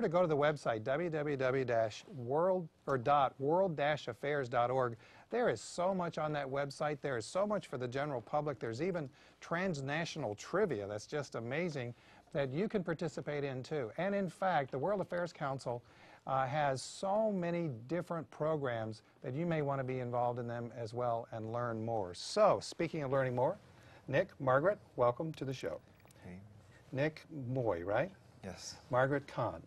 To go to the website www.world-affairs.org. There is so much on that website. There is so much for the general public. There's even transnational trivia that's just amazing that you can participate in too. And in fact, the World Affairs Council has so many different programs that you may want to be involved in them as well and learn more. So, speaking of learning more, Nick, Margaret, welcome to the show. Hey. Nick Moy, right? Yes. Margaret Kahn.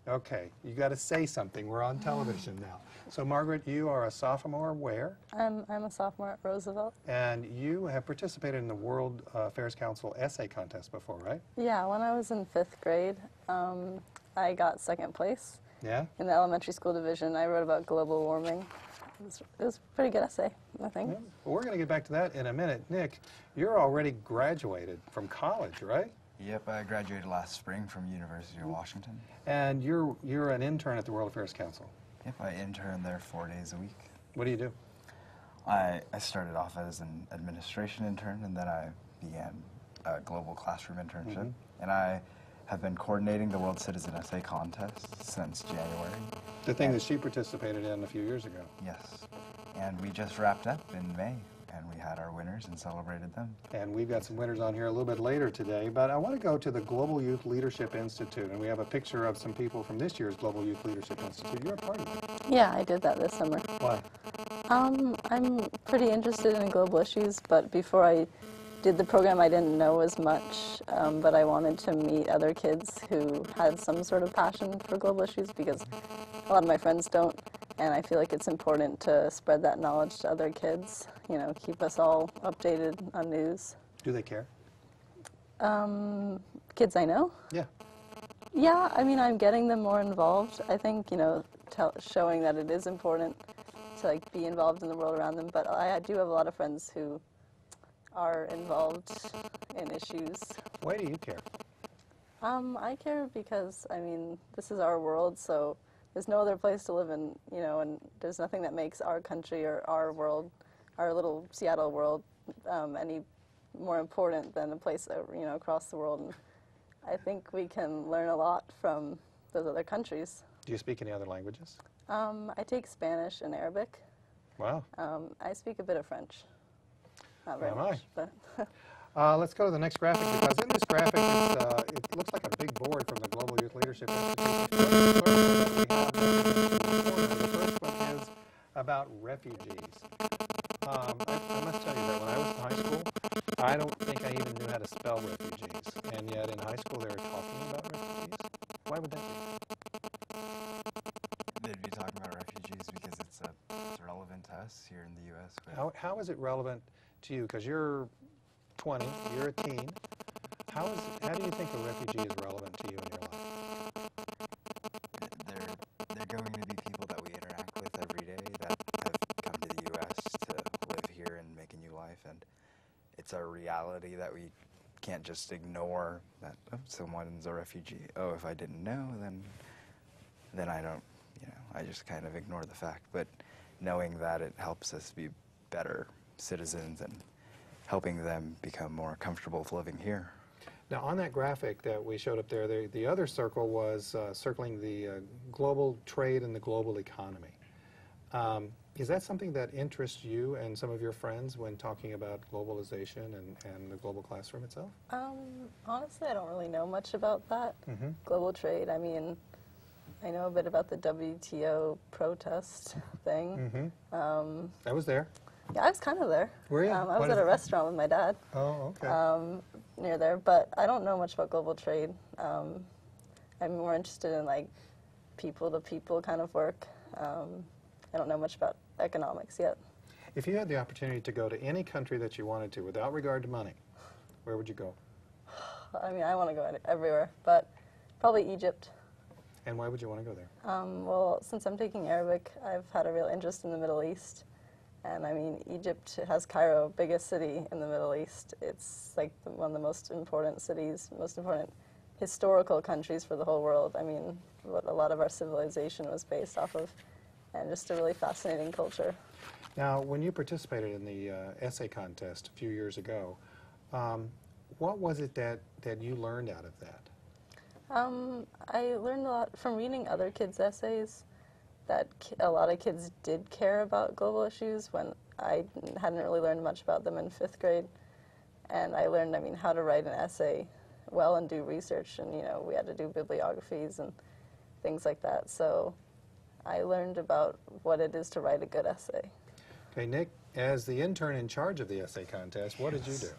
Okay, you got to say something. We're on television now. So, Margaret, you are a sophomore where? I'm a sophomore at Roosevelt. And you have participated in the World Affairs Council essay contest before, right? Yeah, when I was in 5th grade, I got 2nd place. Yeah? In the elementary school division. I wrote about global warming. It was a pretty good essay, I think. Yeah. Well, we're going to get back to that in a minute. Nick, you're already graduated from college, right? Yep, I graduated last spring from University of Washington. And you're an intern at the World Affairs Council. Yep, I intern there 4 days a week. What do you do? I started off as an administration intern, and then I began a global classroom internship. And I have been coordinating the World Citizen Essay Contest since January. The thing that she participated in a few years ago. Yes, and we just wrapped up in May, and we had our winners and celebrated them. And we've got some winners on here a little bit later today, but I want to go to the Global Youth Leadership Institute, and we have a picture of some people from this year's Global Youth Leadership Institute. You're a part of it. Yeah, I did that this summer. Why? I'm pretty interested in global issues, but before I did the program I didn't know as much, but I wanted to meet other kids who had some sort of passion for global issues because a lot of my friends don't, and I feel like it's important to spread that knowledge to other kids, you know, keep us all updated on news. Do they care? Kids I know? Yeah. Yeah, I mean, I'm getting them more involved. I think, you know, showing that it is important to, like, be involved in the world around them, but I do have a lot of friends who are involved in issues. Why do you care? I care because, I mean, this is our world, so there's no other place to live in, you know, and there's nothing that makes our country or our world, our little Seattle world, any more important than a place, you know, across the world. And I think we can learn a lot from those other countries. Do you speak any other languages? I take Spanish and Arabic. Wow. I speak a bit of French. Not very Oh, my. much, but Let's go to the next graphic, because in this graphic it looks like a big board from the Global Youth Leadership Institute. The first one is about refugees. I must tell you that when I was in high school, I don't think I even knew how to spell refugees, and yet in high school they were talking about refugees. Why would that be? They'd be talking about refugees because it's relevant to us here in the U.S. How is it relevant to you? Because you're 20, you're a teen. How do you think a refugee is relevant to you in your life? They're going to be people that we interact with every day that have come to the U.S. to live here and make a new life, and it's a reality that we can't just ignore that, oh, someone's a refugee. Oh, if I didn't know, then I don't, you know, I just kind of ignore the fact. But knowing that it helps us be better citizens and helping them become more comfortable with living here. Now, on that graphic that we showed up there, the other circle was circling the global trade and the global economy. Is that something that interests you and some of your friends when talking about globalization and the global classroom itself? honestly, I don't really know much about that. Global trade, I mean, I know a bit about the WTO protest thing. I was there. Yeah, I was kind of there. Were you? I was at a restaurant with my dad. Oh, okay. Near there, but I don't know much about global trade. I'm more interested in, like, people-to-people kind of work. I don't know much about economics yet. If you had the opportunity to go to any country that you wanted to without regard to money, where would you go? I mean, I want to go everywhere, but probably Egypt. And why would you want to go there? Well, since I'm taking Arabic, I've had a real interest in the Middle East. And I mean, Egypt has Cairo, biggest city in the Middle East. It's like one of the most important cities, most important historical countries for the whole world. I mean, what a lot of our civilization was based off of, and just a really fascinating culture. Now, when you participated in the essay contest a few years ago, what was it that you learned out of that? I learned a lot from reading other kids' essays that a lot of kids did care about global issues when I hadn't really learned much about them in 5th grade. And I learned, I mean, how to write an essay well and do research, and, you know, we had to do bibliographies and things like that. So I learned about what it is to write a good essay. Okay, Nick, as the intern in charge of the essay contest, what did you do?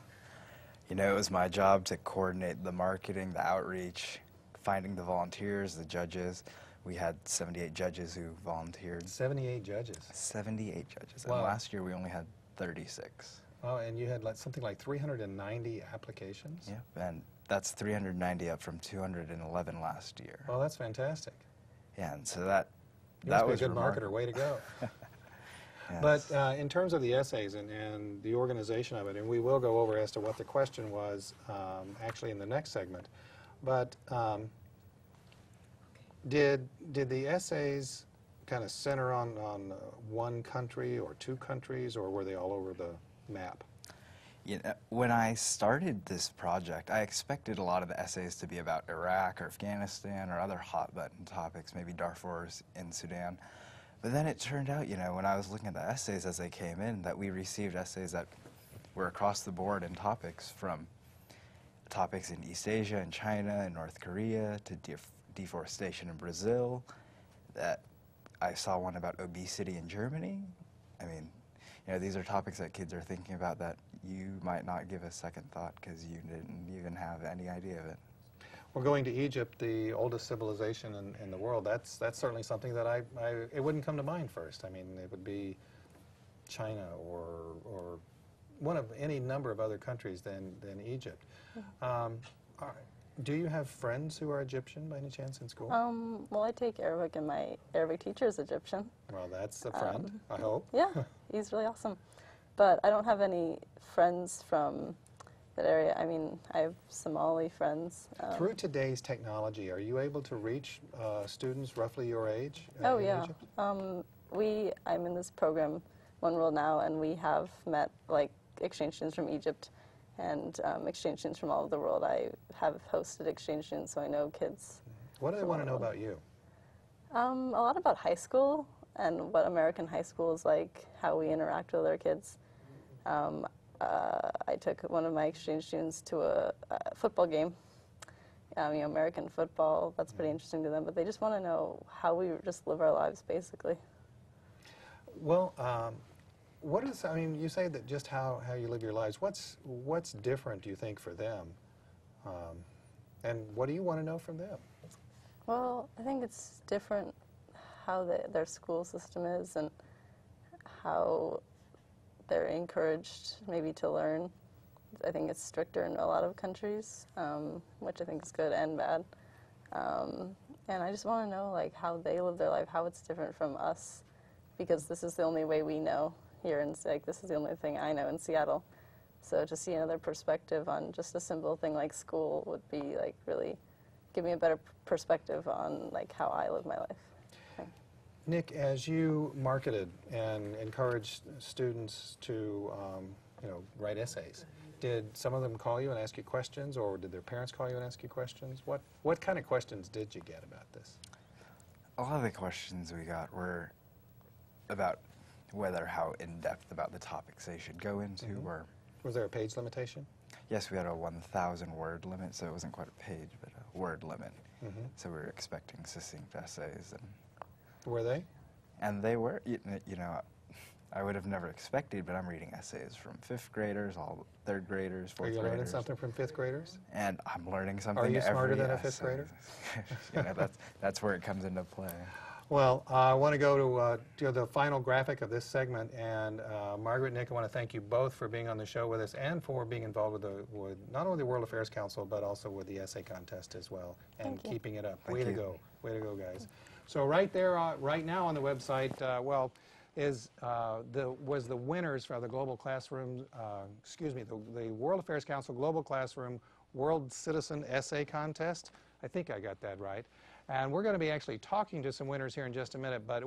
You know, it was my job to coordinate the marketing, the outreach, finding the volunteers, the judges. We had 78 judges who volunteered. 78 judges. 78 judges. Wow. And last year we only had 36. Oh, and you had something like 390 applications? Yep, and that's 390 up from 211 last year. Well, that's fantastic. Yeah, and so that That was a good marketer. remarkable. Way to go. Yes. But in terms of the essays and the organization of it, and we will go over as to what the question was actually in the next segment, but did the essays kind of center on one country or two countries, or were they all over the map? You know, when I started this project, I expected a lot of the essays to be about Iraq or Afghanistan or other hot-button topics, maybe Darfur in Sudan. But then it turned out, you know, when I was looking at the essays as they came in, that we received essays that were across the board in topics, from topics in East Asia and China and North Korea to deforestation in Brazil. That I saw one about obesity in Germany. I mean, you know, these are topics that kids are thinking about that you might not give a second thought because you didn't even have any idea of it. Well, going to Egypt, the oldest civilization in the world, that's certainly something that it wouldn't come to mind first. I mean, it would be China or one of any number of other countries than Egypt. Do you have friends who are Egyptian by any chance in school? Well, I take Arabic, and my Arabic teacher is Egyptian. Well, that's a friend, I hope. Yeah, he's really awesome. But I don't have any friends from that area. I mean, I have Somali friends. Through today's technology, are you able to reach students roughly your age Oh, in yeah. Egypt? I'm in this program, One World Now, and we have met, like, exchange students from Egypt and exchange students from all over the world. I have hosted exchange students, so I know kids. What do they want to know about you? A lot about high school and what American high school is like, how we interact with other kids. I took one of my exchange students to a football game, you know, American football. That's pretty interesting to them, but they just want to know how we just live our lives, basically. Well, what is, I mean, you say that just how you live your lives. What's different, do you think, for them? And what do you want to know from them? Well, I think it's different how their school system is and how they're encouraged maybe to learn. I think it's stricter in a lot of countries, which I think is good and bad. And I just want to know, like, how they live their life, how it's different from us, because this is the only way we know here, and like, this is the only thing I know in Seattle. So to see another perspective on just a simple thing like school would be, like, really give me a better perspective on, like, how I live my life. Nick, as you marketed and encouraged students to, you know, write essays, did some of them call you and ask you questions, or did their parents call you and ask you questions? What kind of questions did you get about this? A lot of the questions we got were about how in-depth about the topics they should go into, or... Was there a page limitation? Yes, we had a 1,000 word limit, so it wasn't quite a page, but a word limit. So we were expecting succinct essays. And were they? And they were. You know, I would have never expected, but I'm reading essays from 5th graders, all 3rd graders, 4th graders. Are you learning something from 5th graders? And I'm learning something. Are you smarter than a essay. 5th grader? You know, that's where it comes into play. Well, I want to go to the final graphic of this segment, and Margaret and Nick, I want to thank you both for being on the show with us and for being involved with not only the World Affairs Council, but also with the essay contest as well, and keeping it up. Way to go, guys. So right there, right now on the website, was the winners for the Global Classroom, the World Affairs Council Global Classroom World Citizen Essay Contest. I think I got that right. And we're going to be actually talking to some winners here in just a minute, but